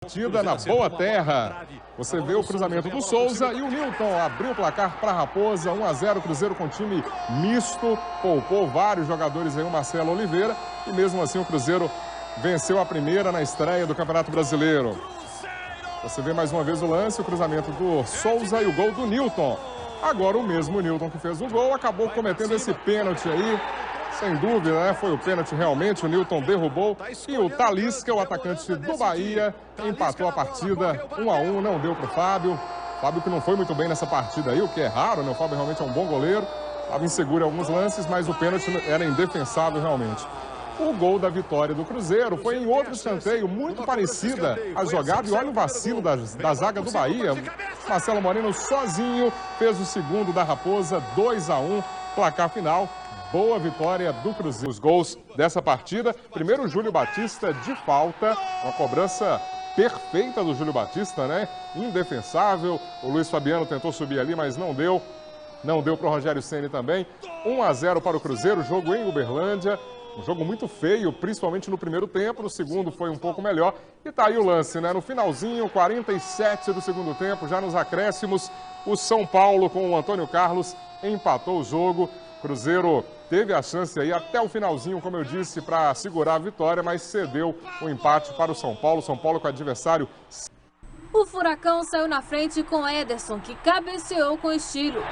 Partida na boa terra. Você vê o cruzamento do Souza e o Nilton abriu o placar para a Raposa. 1-0, Cruzeiro com time misto. Poupou vários jogadores aí, o Marcelo Oliveira. E mesmo assim o Cruzeiro venceu a primeira na estreia do Campeonato Brasileiro. Você vê mais uma vez o lance, o cruzamento do Souza e o gol do Nilton. Agora o mesmo Nilton que fez o gol acabou cometendo esse pênalti aí. Sem dúvida, né? Foi o pênalti realmente, o Nilton derrubou. E o Talisca, o atacante do Bahia, empatou a partida 1-1, não deu para o Fábio. Fábio que não foi muito bem nessa partida aí, o que é raro, né? O Fábio realmente é um bom goleiro. Estava inseguro em alguns lances, mas o pênalti era indefensável realmente. O gol da vitória do Cruzeiro foi em outro escanteio, muito parecida a jogada. E olha o vacilo da zaga do Bahia. Marcelo Moreno sozinho fez o segundo da Raposa, 2-1, placar final. Boa vitória do Cruzeiro. Os gols dessa partida. Primeiro, o Júlio Batista de falta. Uma cobrança perfeita do Júlio Batista, né? Indefensável. O Luiz Fabiano tentou subir ali, mas não deu. Não deu para o Rogério Ceni também. 1-0 para o Cruzeiro. Jogo em Uberlândia. Um jogo muito feio, principalmente no primeiro tempo. No segundo foi um pouco melhor. E tá aí o lance, né? No finalzinho, 47 do segundo tempo, já nos acréscimos, o São Paulo com o Antônio Carlos empatou o jogo. Cruzeiro teve a chance aí até o finalzinho, como eu disse, para segurar a vitória, mas cedeu o empate para o São Paulo. São Paulo com o adversário. O Furacão saiu na frente com Ederson, que cabeceou com estilo.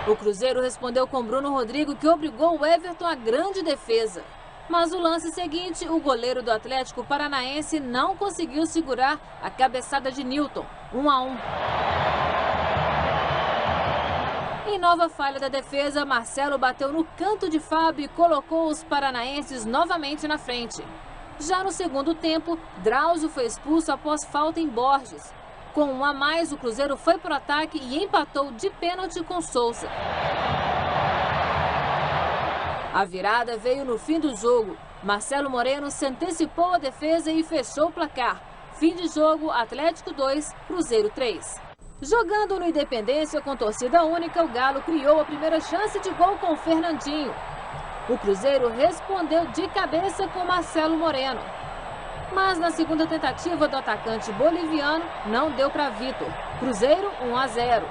O Cruzeiro respondeu com Bruno Rodrigo, que obrigou o Everton à grande defesa. Mas o lance seguinte, o goleiro do Atlético Paranaense não conseguiu segurar a cabeçada de Nilton. 1-1. Em nova falha da defesa, Marcelo bateu no canto de Fábio e colocou os paranaenses novamente na frente. Já no segundo tempo, Drauzio foi expulso após falta em Borges. Com 1 a mais, o Cruzeiro foi para o ataque e empatou de pênalti com Souza. A virada veio no fim do jogo. Marcelo Moreno se antecipou a defesa e fechou o placar. Fim de jogo, Atlético 2, Cruzeiro 3. Jogando no Independência com torcida única, o Galo criou a primeira chance de gol com o Fernandinho. O Cruzeiro respondeu de cabeça com Marcelo Moreno. Mas na segunda tentativa do atacante boliviano, não deu para Vitor. Cruzeiro 1-0.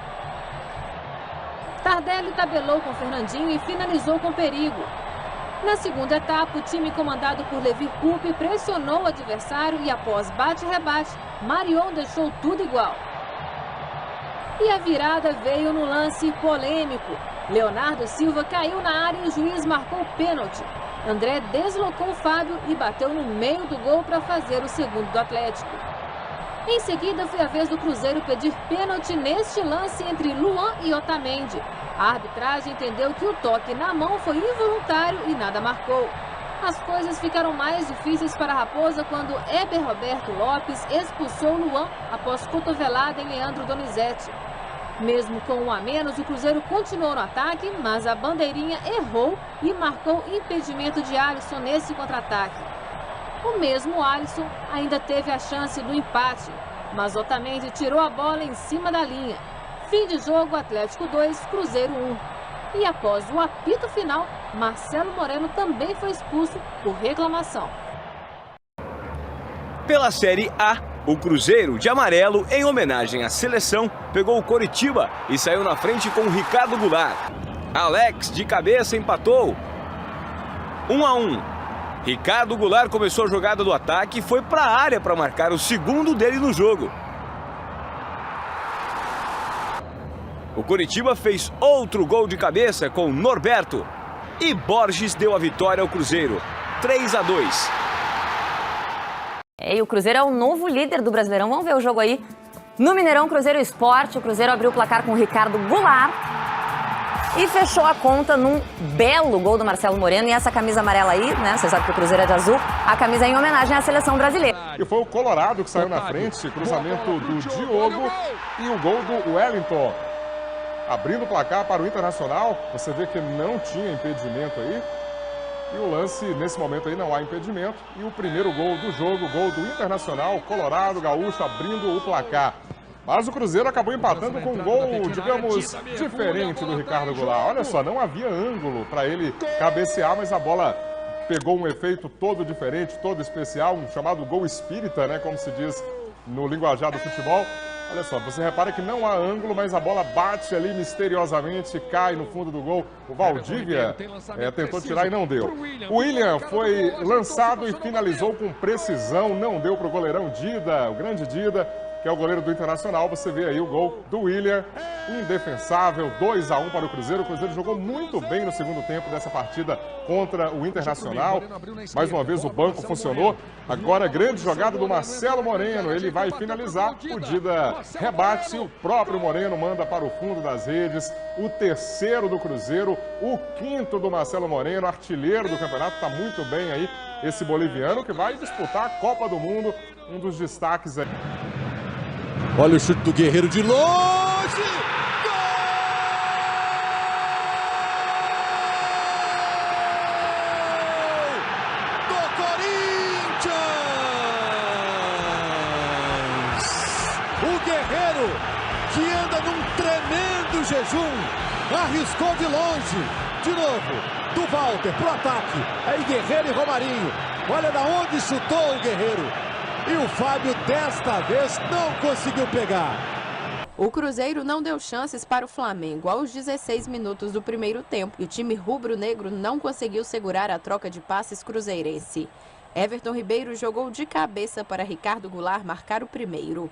Tardelli tabelou com Fernandinho e finalizou com perigo. Na segunda etapa, o time comandado por Levi Coupe pressionou o adversário e após bate-rebate, Marion deixou tudo igual. E a virada veio no lance polêmico. Leonardo Silva caiu na área e o juiz marcou pênalti. André deslocou o Fábio e bateu no meio do gol para fazer o segundo do Atlético. Em seguida, foi a vez do Cruzeiro pedir pênalti neste lance entre Luan e Otamendi. A arbitragem entendeu que o toque na mão foi involuntário e nada marcou. As coisas ficaram mais difíceis para a Raposa quando Heber Roberto Lopes expulsou Luan após cotovelada em Leandro Donizete. Mesmo com 1 a menos, o Cruzeiro continuou no ataque, mas a bandeirinha errou e marcou impedimento de Alisson nesse contra-ataque. O mesmo Alisson ainda teve a chance do empate, mas Otamendi tirou a bola em cima da linha. Fim de jogo, Atlético 2, Cruzeiro 1. E após o apito final, Marcelo Moreno também foi expulso por reclamação. Pela Série A, o Cruzeiro, de amarelo, em homenagem à seleção, pegou o Coritiba e saiu na frente com o Ricardo Goulart. Alex, de cabeça, empatou. 1-1. Ricardo Goulart começou a jogada do ataque e foi para a área para marcar o segundo dele no jogo. O Coritiba fez outro gol de cabeça com Norberto. E Borges deu a vitória ao Cruzeiro. 3-2. E o Cruzeiro é o novo líder do Brasileirão. Vamos ver o jogo aí no Mineirão, Cruzeiro Esporte. O Cruzeiro abriu o placar com o Ricardo Goulart e fechou a conta num belo gol do Marcelo Moreno. E essa camisa amarela aí, né? Você sabe que o Cruzeiro é de azul. A camisa é em homenagem à seleção brasileira. E foi o Colorado que saiu na frente, cruzamento do Diogo e o gol do Wellington. Abrindo o placar para o Internacional, você vê que não tinha impedimento aí. E o lance, nesse momento aí, não há impedimento. E o primeiro gol do jogo, gol do Internacional, Colorado, Gaúcho, abrindo o placar. Mas o Cruzeiro acabou empatando com um gol, digamos, diferente do Ricardo Goulart. Olha só, não havia ângulo para ele cabecear, mas a bola pegou um efeito todo diferente, todo especial, um chamado gol espírita, né, como se diz no linguajar do futebol. Olha só, você repara que não há ângulo, mas a bola bate ali misteriosamente, cai no fundo do gol. O Valdívia tentou tirar e não deu. O William foi lançado e finalizou com precisão, não deu para o goleirão Dida, o grande Dida, que é o goleiro do Internacional. Você vê aí o gol do William, indefensável, 2-1 para o Cruzeiro. O Cruzeiro jogou muito bem no segundo tempo dessa partida contra o Internacional. Mais uma vez o banco funcionou. Agora grande jogada do Marcelo Moreno, ele vai finalizar. O Dida rebate, o próprio Moreno manda para o fundo das redes. O terceiro do Cruzeiro, o quinto do Marcelo Moreno, artilheiro do campeonato. Está muito bem aí esse boliviano que vai disputar a Copa do Mundo, um dos destaques aí. Olha o chute do Guerreiro de longe! Gol! Do Corinthians! O Guerreiro, que anda num tremendo jejum, arriscou de longe. De novo, do Walter pro ataque. Aí Guerreiro e Romarinho. Olha da onde chutou o Guerreiro. E o Fábio, desta vez, não conseguiu pegar. O Cruzeiro não deu chances para o Flamengo aos 16 minutos do primeiro tempo. E o time rubro-negro não conseguiu segurar a troca de passes cruzeirense. Everton Ribeiro jogou de cabeça para Ricardo Goulart marcar o primeiro.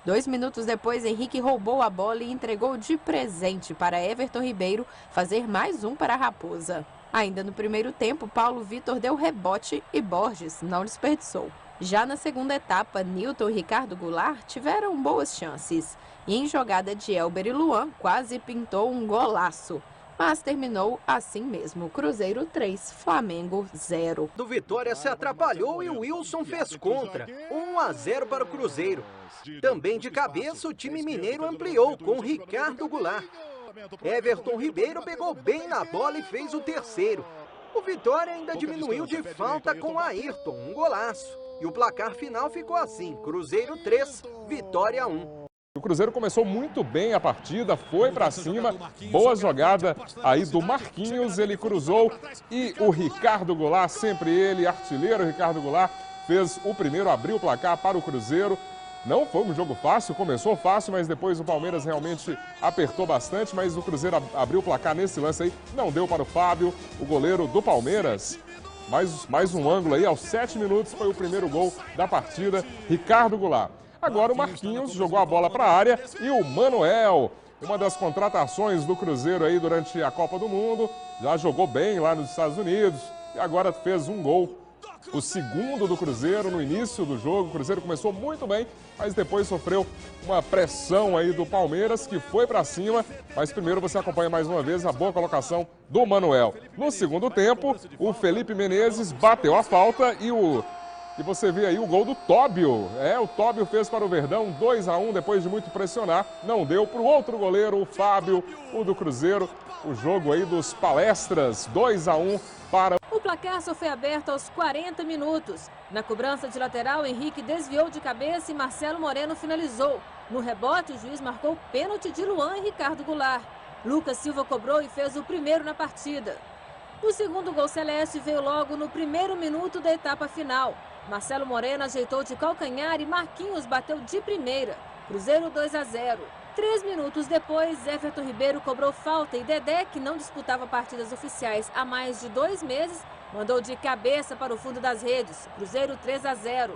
2 minutos depois, Henrique roubou a bola e entregou de presente para Everton Ribeiro fazer mais um para a Raposa. Ainda no primeiro tempo, Paulo Vitor deu rebote e Borges não desperdiçou. Já na segunda etapa, Nilton e Ricardo Goulart tiveram boas chances. E em jogada de Elber e Luan, quase pintou um golaço. Mas terminou assim mesmo. Cruzeiro 3, Flamengo 0. Do Vitória se atrapalhou e o Wilson fez contra. 1-0 para o Cruzeiro. Também de cabeça, o time mineiro ampliou com Ricardo Goulart. Everton Ribeiro pegou bem na bola e fez o terceiro. O Vitória ainda diminuiu de falta com Ayrton, um golaço. E o placar final ficou assim, Cruzeiro 3, Vitória 1. O Cruzeiro começou muito bem a partida, foi para cima, boa jogada aí do Marquinhos, ele cruzou e o Ricardo Goulart, sempre ele, artilheiro Ricardo Goulart, fez o primeiro, abriu o placar para o Cruzeiro. Não foi um jogo fácil, começou fácil, mas depois o Palmeiras realmente apertou bastante, mas o Cruzeiro abriu o placar nesse lance aí, não deu para o Fábio, o goleiro do Palmeiras. Mais um ângulo aí, aos 7 minutos foi o primeiro gol da partida, Ricardo Goulart. Agora o Marquinhos jogou a bola para a área e o Manuel, uma das contratações do Cruzeiro aí durante a Copa do Mundo, já jogou bem lá nos Estados Unidos e agora fez um gol. O segundo do Cruzeiro no início do jogo. O Cruzeiro começou muito bem, mas depois sofreu uma pressão aí do Palmeiras, que foi para cima. Mas primeiro você acompanha mais uma vez a boa colocação do Manuel. No segundo tempo, o Felipe Menezes bateu a falta e você vê aí o gol do Tóbio. O Tóbio fez para o Verdão 2-1 depois de muito pressionar. Não deu para o outro goleiro, o Fábio, o do Cruzeiro. O jogo aí dos Palestras, 2-1 para... O placar só foi aberto aos 40 minutos. Na cobrança de lateral, Henrique desviou de cabeça e Marcelo Moreno finalizou. No rebote, o juiz marcou pênalti de Luan e Ricardo Goulart. Lucas Silva cobrou e fez o primeiro na partida. O segundo gol celeste veio logo no primeiro minuto da etapa final. Marcelo Moreno ajeitou de calcanhar e Marquinhos bateu de primeira. Cruzeiro 2-0. 3 minutos depois, Everton Ribeiro cobrou falta e Dedé, que não disputava partidas oficiais há mais de 2 meses, mandou de cabeça para o fundo das redes. Cruzeiro 3-0.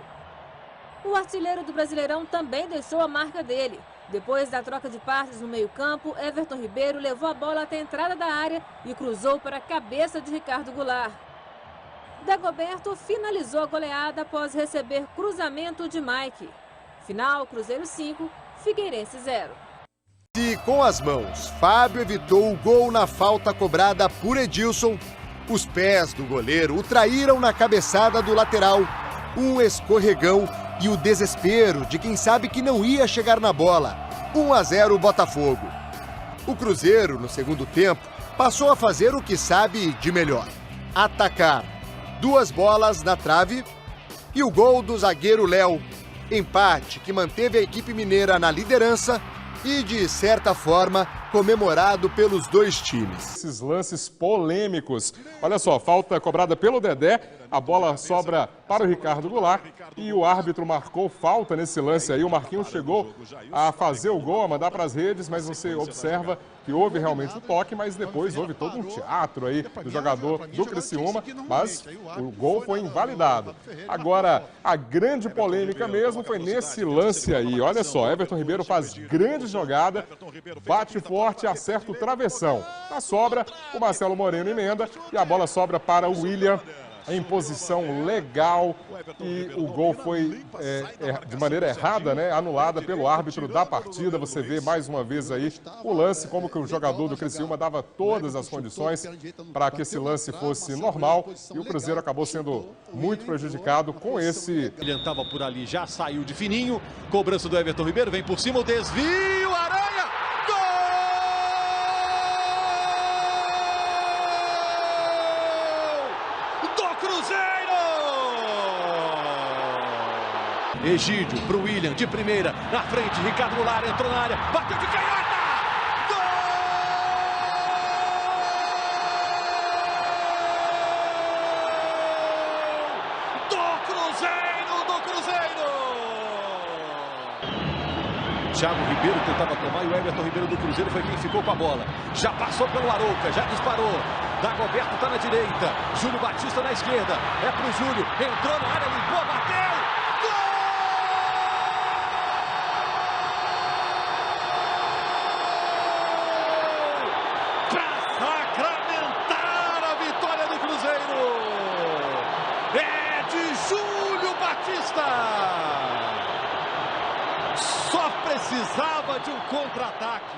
O artilheiro do Brasileirão também deixou a marca dele. Depois da troca de passes no meio-campo, Everton Ribeiro levou a bola até a entrada da área e cruzou para a cabeça de Ricardo Goulart. Dagoberto finalizou a goleada após receber cruzamento de Mike. Final, Cruzeiro 5, Figueirense 0. E com as mãos, Fábio evitou o gol na falta cobrada por Edilson. Os pés do goleiro o traíram na cabeçada do lateral. Um escorregão e o desespero de quem sabe que não ia chegar na bola. 1-0 Botafogo. O Cruzeiro, no segundo tempo, passou a fazer o que sabe de melhor: atacar. 2 bolas na trave e o gol do zagueiro Léo. Empate que manteve a equipe mineira na liderança e, de certa forma, comemorado pelos dois times. Esses lances polêmicos. Olha só, falta cobrada pelo Dedé, a bola sobra para o Ricardo Goulart e o árbitro marcou falta nesse lance aí. O Marquinhos chegou a fazer o gol, a mandar para as redes, mas você observa que houve realmente o toque, mas depois houve todo um teatro aí do jogador do Criciúma, mas o gol foi invalidado. Agora, a grande polêmica mesmo foi nesse lance aí. Olha só, Everton Ribeiro faz grande jogada, bate forte e acerta o travessão. Na sobra, o Marcelo Moreno emenda e a bola sobra para o William em posição legal e o gol foi de maneira errada, né, anulada pelo árbitro da partida. Você vê mais uma vez aí o lance, como que o jogador do Criciúma dava todas as condições para que esse lance fosse normal e o Cruzeiro acabou sendo muito prejudicado com esse. Ele estava por ali, já saiu de fininho, cobrança do Everton Ribeiro, vem por cima, o desvio, Aranha! Egídio para o William, de primeira, na frente, Ricardo Goulart entrou na área, bateu de canhota! Gol! Do Cruzeiro! Thiago Ribeiro tentava tomar e o Everton Ribeiro do Cruzeiro foi quem ficou com a bola. Já passou pelo Arouca, já disparou. Dagoberto está na direita, Júlio Batista na esquerda. É pro Júlio, entrou na área, limpou, bateu! Só precisava de um contra-ataque.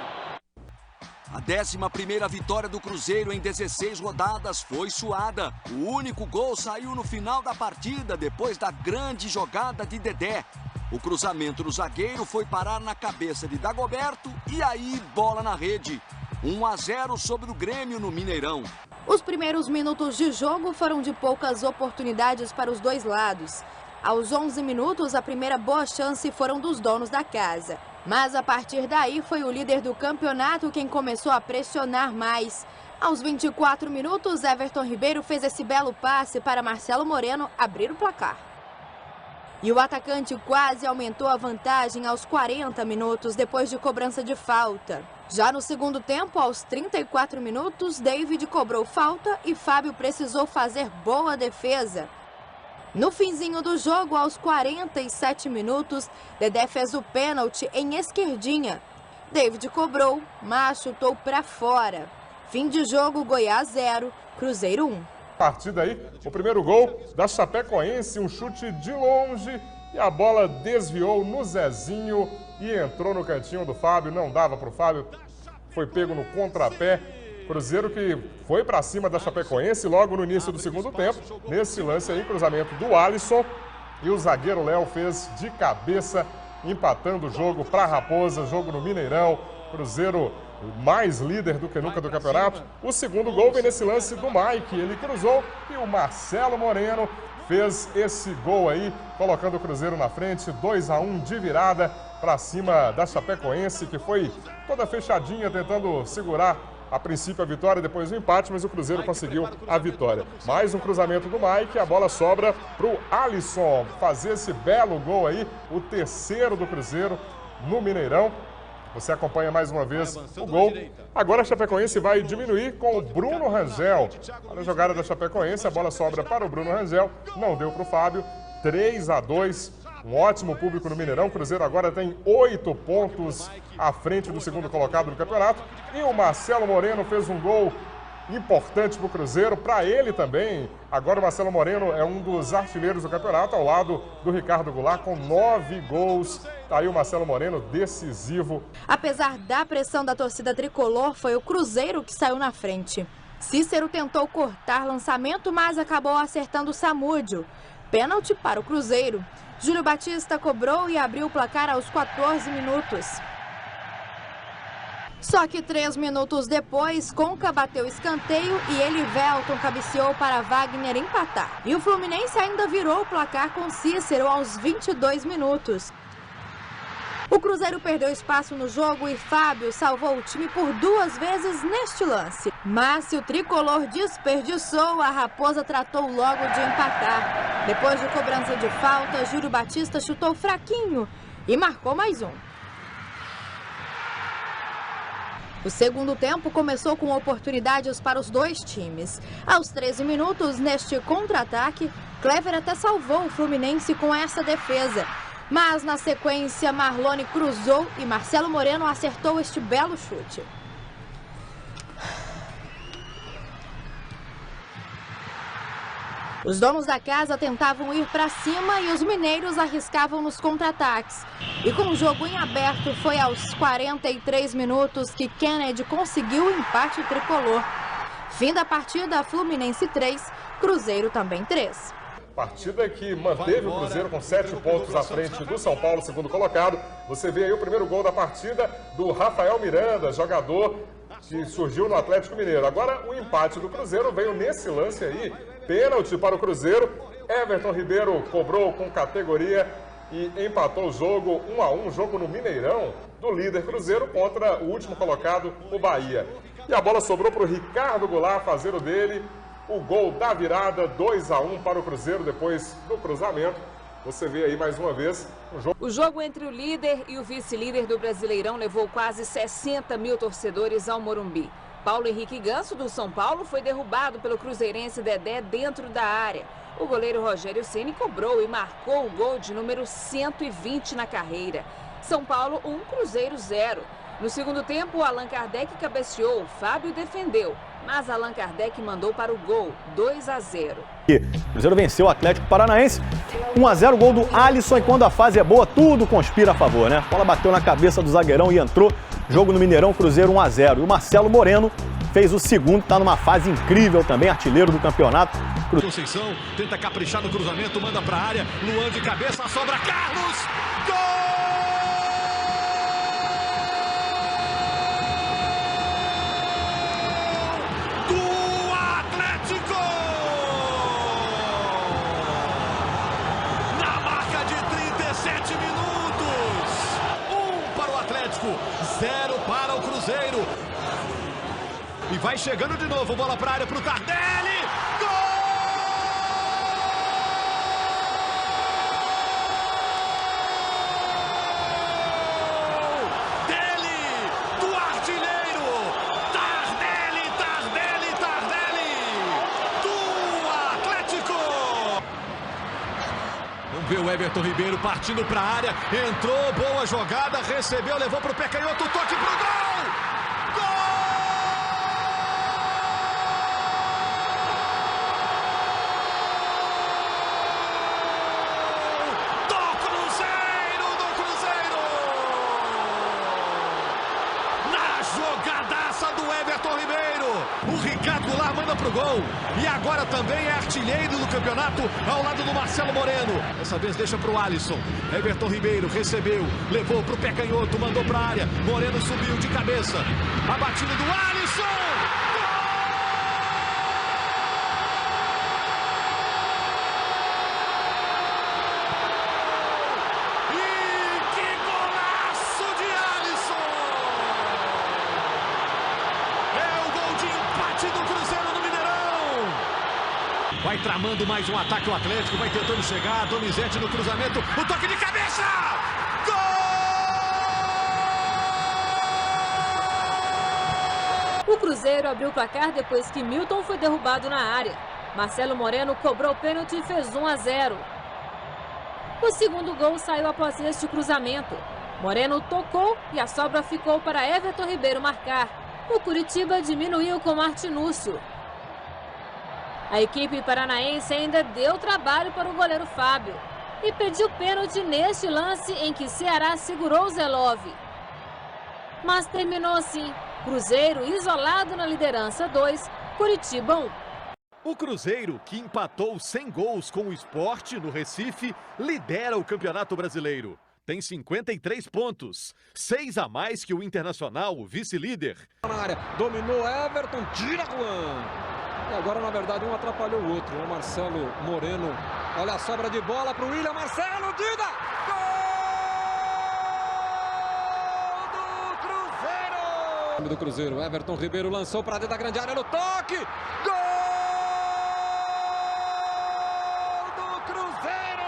A 11ª vitória do Cruzeiro em 16 rodadas foi suada. O único gol saiu no final da partida, depois da grande jogada de Dedé. O cruzamento do zagueiro foi parar na cabeça de Dagoberto e aí bola na rede. 1-0 sobre o Grêmio no Mineirão. Os primeiros minutos de jogo foram de poucas oportunidades para os dois lados. Aos 11 minutos, a primeira boa chance foram dos donos da casa. Mas a partir daí foi o líder do campeonato quem começou a pressionar mais. Aos 24 minutos, Everton Ribeiro fez esse belo passe para Marcelo Moreno abrir o placar. E o atacante quase aumentou a vantagem aos 40 minutos depois de cobrança de falta. Já no segundo tempo, aos 34 minutos, David cobrou falta e Fábio precisou fazer boa defesa. No finzinho do jogo, aos 47 minutos, Dedé fez o pênalti em esquerdinha. David cobrou, mas chutou para fora. Fim de jogo, Goiás 0, Cruzeiro 1. Partida aí, o primeiro gol da Chapecoense, um chute de longe e a bola desviou no Zezinho e entrou no cantinho do Fábio. Não dava para o Fábio, foi pego no contrapé. Cruzeiro que foi para cima da Chapecoense logo no início do segundo tempo. Nesse lance aí, cruzamento do Alisson e o zagueiro Léo fez de cabeça, empatando o jogo para a Raposa, jogo no Mineirão. Cruzeiro mais líder do que nunca do campeonato. O segundo gol vem nesse lance do Mike, ele cruzou e o Marcelo Moreno fez esse gol aí, colocando o Cruzeiro na frente, 2-1 de virada para cima da Chapecoense, que foi toda fechadinha, tentando segurar a princípio a vitória, depois o empate, mas o Cruzeiro conseguiu a vitória. Mais um cruzamento do Mike, a bola sobra para o Alisson fazer esse belo gol aí, o terceiro do Cruzeiro no Mineirão. Você acompanha mais uma vez o gol. Agora a Chapecoense vai diminuir com o Bruno Rangel. Olha a jogada da Chapecoense, a bola sobra para o Bruno Rangel, não deu para o Fábio, 3-2. Um ótimo público no Mineirão. O Cruzeiro agora tem 8 pontos à frente do segundo colocado do campeonato. E o Marcelo Moreno fez um gol importante para o Cruzeiro, para ele também. Agora o Marcelo Moreno é um dos artilheiros do campeonato, ao lado do Ricardo Goulart, com 9 gols. Tá aí o Marcelo Moreno, decisivo. Apesar da pressão da torcida tricolor, foi o Cruzeiro que saiu na frente. Cícero tentou cortar lançamento, mas acabou acertando o Samúdio. Pênalti para o Cruzeiro. Júlio Batista cobrou e abriu o placar aos 14 minutos. Só que 3 minutos depois, Conca bateu escanteio e Elivelton cabeceou para Wagner empatar. E o Fluminense ainda virou o placar com Cícero aos 22 minutos. O Cruzeiro perdeu espaço no jogo e Fábio salvou o time por 2 vezes neste lance. Mas se o tricolor desperdiçou, a Raposa tratou logo de empatar. Depois de cobrança de falta, Júlio Batista chutou fraquinho e marcou mais um. O segundo tempo começou com oportunidades para os dois times. Aos 13 minutos, neste contra-ataque, Clever até salvou o Fluminense com essa defesa. Mas na sequência, Marlone cruzou e Marcelo Moreno acertou este belo chute. Os donos da casa tentavam ir para cima e os mineiros arriscavam nos contra-ataques. E com o jogo em aberto, foi aos 43 minutos que Kennedy conseguiu o empate tricolor. Fim da partida, Fluminense 3, Cruzeiro também 3. Partida que manteve o Cruzeiro com 7 pontos à frente do São Paulo, segundo colocado. Você vê aí o primeiro gol da partida do Rafael Miranda, jogador que surgiu no Atlético Mineiro. Agora o empate do Cruzeiro veio nesse lance aí, pênalti para o Cruzeiro. Everton Ribeiro cobrou com categoria e empatou o jogo 1-1, jogo no Mineirão, do líder Cruzeiro contra o último colocado, o Bahia. E a bola sobrou para o Ricardo Goulart fazer o dele. O gol da virada, 2-1 para o Cruzeiro depois do cruzamento. Você vê aí mais uma vez o jogo. O jogo entre o líder e o vice-líder do Brasileirão levou quase 60 mil torcedores ao Morumbi. Paulo Henrique Ganso, do São Paulo, foi derrubado pelo cruzeirense Dedé dentro da área. O goleiro Rogério Ceni cobrou e marcou o gol de número 120 na carreira. São Paulo 1, Cruzeiro 0. No segundo tempo, o Allan Kardec cabeceou, Fábio defendeu, mas Allan Kardec mandou para o gol, 2-0. O Cruzeiro venceu o Atlético Paranaense, 1-0, gol do Alisson, e quando a fase é boa, tudo conspira a favor, né? A bola bateu na cabeça do zagueirão e entrou, jogo no Mineirão, Cruzeiro 1-0. E o Marcelo Moreno fez o segundo, está numa fase incrível também, artilheiro do campeonato. Conceição tenta caprichar no cruzamento, manda para a área, Luan de cabeça, sobra Carlos, gol! E vai chegando de novo, bola para a área para o Tardelli. Gol! Dele, do artilheiro. Tardelli, Tardelli, Tardelli. Do Atlético. Vamos ver o Everton Ribeiro partindo para a área. Entrou, boa jogada, recebeu, levou para o pé canhoto, toque para o gol. O Ricardo Goulart manda pro gol. E agora também é artilheiro do campeonato ao lado do Marcelo Moreno. Dessa vez deixa pro Alisson. Everton Ribeiro recebeu, levou pro pé canhoto, mandou pra área. Moreno subiu de cabeça. A batida do Alisson. Vai tramando mais um ataque o Atlético, vai tentando chegar, Donizete no cruzamento, o toque de cabeça! Gol! O Cruzeiro abriu o placar depois que Milton foi derrubado na área. Marcelo Moreno cobrou o pênalti e fez 1-0. O segundo gol saiu após este cruzamento. Moreno tocou e a sobra ficou para Everton Ribeiro marcar. O Curitiba diminuiu com Martinúcio. A equipe paranaense ainda deu trabalho para o goleiro Fábio e pediu pênalti neste lance em que Ceará segurou Zelov. Mas terminou assim, Cruzeiro isolado na liderança 2, Curitiba 1. O Cruzeiro, que empatou sem gols com o Sport no Recife, lidera o Campeonato Brasileiro. Tem 53 pontos, 6 a mais que o Internacional, o vice-líder. Na área, dominou Everton, tira Juan. E agora, na verdade, um atrapalhou o outro. O Marcelo Moreno. Olha a sobra de bola para o William Marcelo. Dida! Gol! Do Cruzeiro, Everton Ribeiro lançou para dentro da grande área no toque. Gol do Cruzeiro!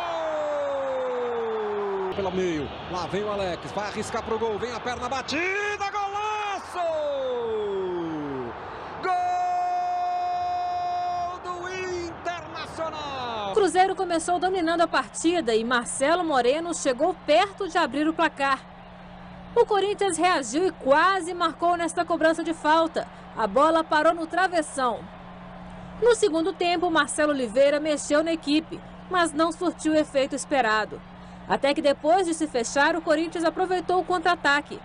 Pelo meio, lá vem o Alex, vai arriscar pro gol, vem a perna batida, golaço! Gol do Internacional! O Cruzeiro começou dominando a partida e Marcelo Moreno chegou perto de abrir o placar. O Corinthians reagiu e quase marcou nesta cobrança de falta. A bola parou no travessão. No segundo tempo, Marcelo Oliveira mexeu na equipe, mas não surtiu o efeito esperado. Até que depois de se fechar, o Corinthians aproveitou o contra-ataque.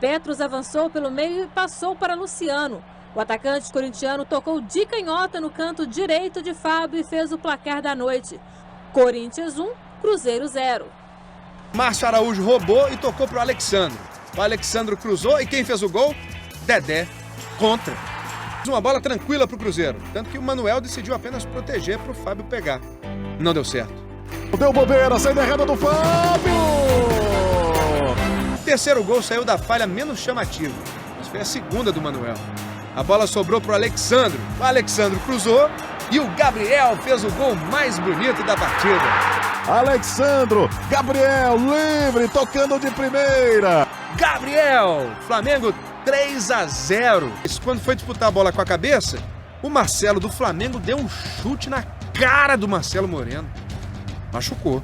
Petros avançou pelo meio e passou para Luciano. O atacante corintiano tocou de canhota no canto direito de Fábio e fez o placar da noite. Corinthians 1, Cruzeiro 0. Márcio Araújo roubou e tocou para o Alexandro. O Alexandro cruzou e quem fez o gol? Dedé, contra. Uma bola tranquila para o Cruzeiro, tanto que o Manuel decidiu apenas proteger para o Fábio pegar. Não deu certo. Deu bobeira, saída errada do Fábio! O terceiro gol saiu da falha menos chamativa, mas foi a segunda do Manuel. A bola sobrou para o Alexandro. O Alexandro cruzou e o Gabriel fez o gol mais bonito da partida. Alexandro, Gabriel, livre, tocando de primeira. Gabriel, Flamengo 3-0. Quando foi disputar a bola com a cabeça, o Marcelo do Flamengo deu um chute na cara do Marcelo Moreno. Machucou.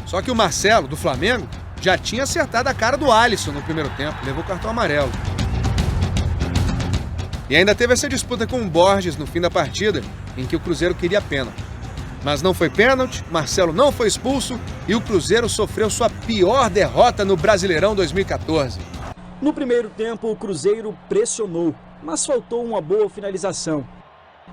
Só que o Marcelo do Flamengo já tinha acertado a cara do Alisson no primeiro tempo, levou o cartão amarelo. E ainda teve essa disputa com o Borges no fim da partida, em que o Cruzeiro queria pênalti. Mas não foi pênalti, Marcelo não foi expulso e o Cruzeiro sofreu sua pior derrota no Brasileirão 2014. No primeiro tempo, o Cruzeiro pressionou, mas faltou uma boa finalização.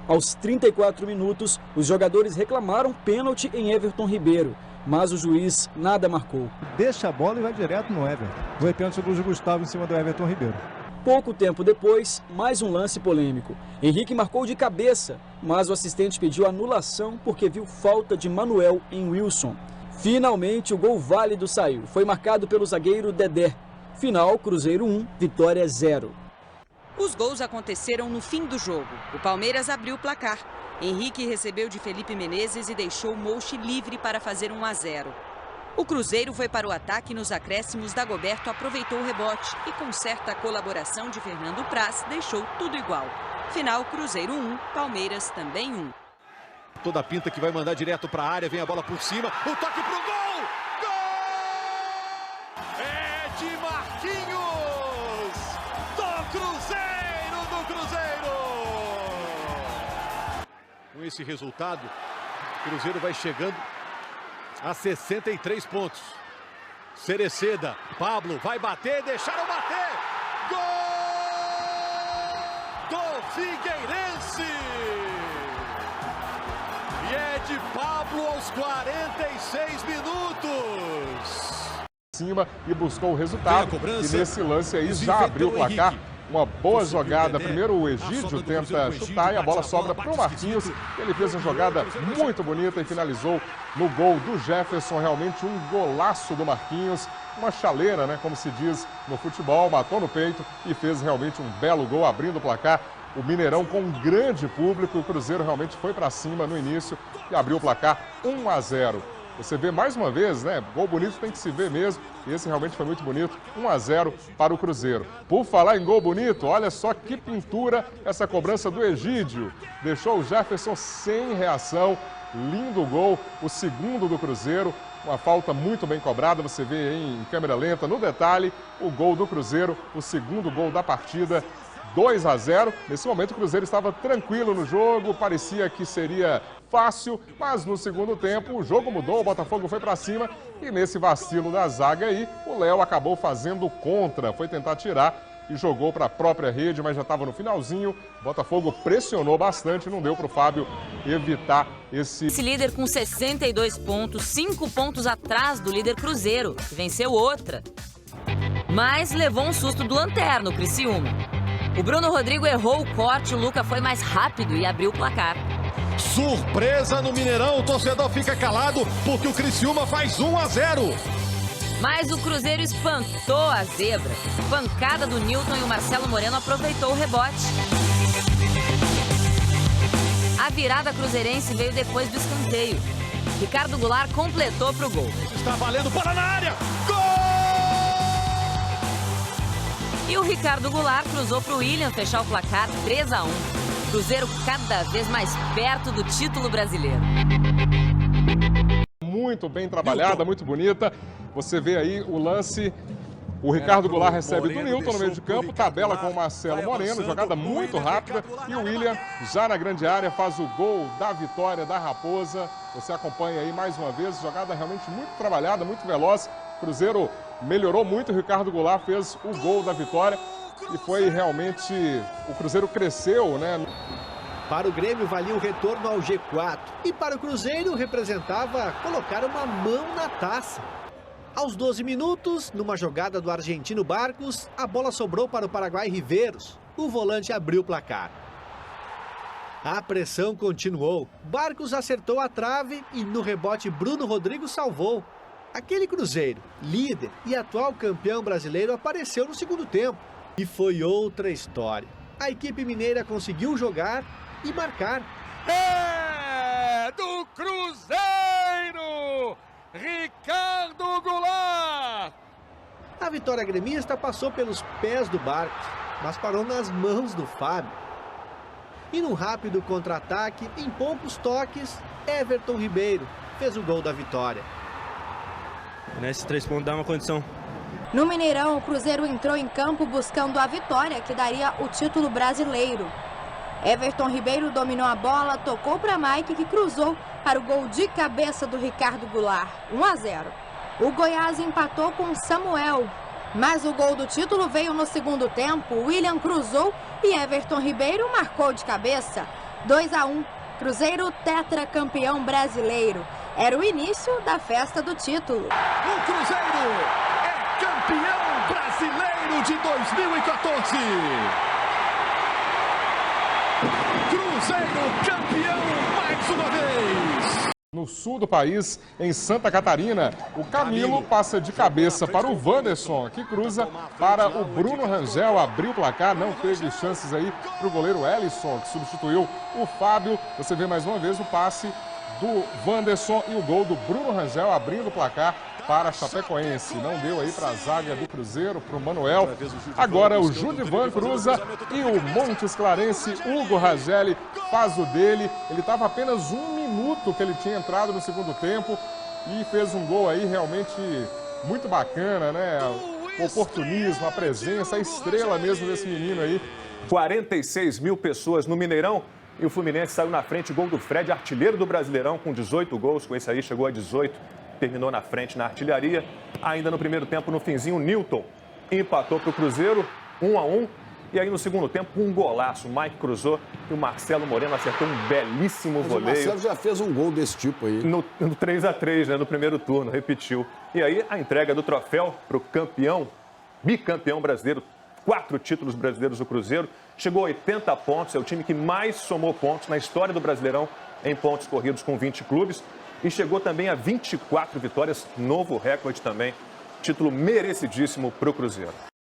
Aos 34 minutos, os jogadores reclamaram pênalti em Everton Ribeiro, mas o juiz nada marcou. Deixa a bola e vai direto no Everton. Foi pênalti do Gustavo em cima do Everton Ribeiro. Pouco tempo depois, mais um lance polêmico. Henrique marcou de cabeça, mas o assistente pediu anulação porque viu falta de Manuel em Wilson. Finalmente, o gol válido saiu. Foi marcado pelo zagueiro Dedé. Final, Cruzeiro 1, Vitória 0. Os gols aconteceram no fim do jogo. O Palmeiras abriu o placar. Henrique recebeu de Felipe Menezes e deixou Mouchi livre para fazer 1-0. O Cruzeiro foi para o ataque nos acréscimos. Dagoberto aproveitou o rebote e, com certa colaboração de Fernando Praz, deixou tudo igual. Final, Cruzeiro 1, Palmeiras também 1. Toda a pinta que vai mandar direto para a área, vem a bola por cima, o toque pro gol! Gol! É de Marquinhos! Do Cruzeiro! Com esse resultado, o Cruzeiro vai chegando a 63 pontos. Cereceda, Pablo vai bater, deixaram bater! Gol do Figueirense! E é de Pablo aos 46 minutos. Cima e buscou o resultado. E nesse lance aí já abriu o placar. Uma boa jogada. Primeiro o Egídio tenta chutar e a bola sobra para o Marquinhos. Ele fez uma jogada muito bonita e finalizou no gol do Jefferson. Realmente um golaço do Marquinhos. Uma chaleira, né, como se diz no futebol. Matou no peito e fez realmente um belo gol abrindo o placar. O Mineirão com um grande público. O Cruzeiro realmente foi para cima no início e abriu o placar 1-0. Você vê mais uma vez, né? Gol bonito tem que se ver mesmo. E esse realmente foi muito bonito. 1-0 para o Cruzeiro. Por falar em gol bonito, olha só que pintura essa cobrança do Egídio. Deixou o Jefferson sem reação. Lindo gol, o segundo do Cruzeiro. Uma falta muito bem cobrada. Você vê aí em câmera lenta, no detalhe, o gol do Cruzeiro. O segundo gol da partida. 2-0. Nesse momento o Cruzeiro estava tranquilo no jogo, parecia que seria fácil, mas no segundo tempo o jogo mudou, o Botafogo foi para cima e nesse vacilo da zaga aí, o Léo acabou fazendo contra, foi tentar tirar e jogou para a própria rede, mas já estava no finalzinho. O Botafogo pressionou bastante, não deu para o Fábio evitar esse líder com 62 pontos, 5 pontos atrás do líder Cruzeiro, que venceu outra. Mas levou um susto do lanterno, Criciúma. O Bruno Rodrigo errou o corte, o Luca foi mais rápido e abriu o placar. Surpresa no Mineirão, o torcedor fica calado porque o Criciúma faz 1-0. Mas o Cruzeiro espantou a zebra. Pancada do Nilton e o Marcelo Moreno aproveitou o rebote. A virada cruzeirense veio depois do escanteio. Ricardo Goulart completou para o gol. Está valendo, bola na área! Gol! E o Ricardo Goulart cruzou para o William fechar o placar 3-1. Cruzeiro cada vez mais perto do título brasileiro. Muito bem trabalhada, muito bonita. Você vê aí o lance. O Ricardo Goulart recebe do Nilton no meio de campo, tabela com o Marcelo Moreno, jogada muito rápida. E o William, já na grande área, faz o gol da vitória da Raposa. Você acompanha aí mais uma vez, jogada realmente muito trabalhada, muito veloz. Cruzeiro melhorou muito, o Ricardo Goulart fez o gol da vitória. E foi realmente, o Cruzeiro cresceu, né? Para o Grêmio valia o retorno ao G4 e para o Cruzeiro representava colocar uma mão na taça. Aos 12 minutos, numa jogada do argentino Barcos, a bola sobrou para o Paraguai Riveiros. O volante abriu o placar. A pressão continuou. Barcos acertou a trave e no rebote Bruno Rodrigo salvou. Aquele Cruzeiro, líder e atual campeão brasileiro, apareceu no segundo tempo. E foi outra história. A equipe mineira conseguiu jogar e marcar. É do Cruzeiro! Ricardo Goulart! A vitória gremista passou pelos pés do Barcos, mas parou nas mãos do Fábio. E num rápido contra-ataque, em poucos toques, Everton Ribeiro fez o gol da vitória. Nesses 3 pontos dá uma condição. No Mineirão, o Cruzeiro entrou em campo buscando a vitória que daria o título brasileiro. Everton Ribeiro dominou a bola, tocou para Mike, que cruzou para o gol de cabeça do Ricardo Goulart, 1-0. O Goiás empatou com Samuel, mas o gol do título veio no segundo tempo. William cruzou e Everton Ribeiro marcou de cabeça, 2-1. Cruzeiro tetracampeão brasileiro. Era o início da festa do título. O Cruzeiro é campeão brasileiro de 2014. Cruzeiro campeão mais uma vez! No sul do país, em Santa Catarina, o Camilo passa de cabeça para o Wanderson, que cruza para o Bruno Rangel, abriu o placar, não teve chances aí para o goleiro Ellison, que substituiu o Fábio. Você vê mais uma vez o passe do Wanderson e o gol do Bruno Rangel, abrindo o placar para a Chapecoense. Não deu aí para a zaga do Cruzeiro, para o Manuel. Agora o Judivan cruza e o Montes Clarense, Hugo Rageli, faz o dele. Ele estava apenas 1 minuto que ele tinha entrado no segundo tempo e fez um gol aí realmente muito bacana, né? O oportunismo, a presença, a estrela mesmo desse menino aí. 46 mil pessoas no Mineirão e o Fluminense saiu na frente. Gol do Fred, artilheiro do Brasileirão, com 18 gols. Com esse aí chegou a 18. Terminou na frente na artilharia. Ainda no primeiro tempo, no finzinho, o Nilton empatou para o Cruzeiro, 1-1. E aí no segundo tempo, um golaço. O Mike cruzou e o Marcelo Moreno acertou um belíssimo voleio. O Marcelo já fez um gol desse tipo aí. No 3-3, né, no primeiro turno, repetiu. E aí a entrega do troféu para o campeão, bicampeão brasileiro, 4 títulos brasileiros do Cruzeiro. Chegou a 80 pontos, é o time que mais somou pontos na história do Brasileirão em pontos corridos com 20 clubes. E chegou também a 24 vitórias, novo recorde também. Título merecidíssimo para o Cruzeiro.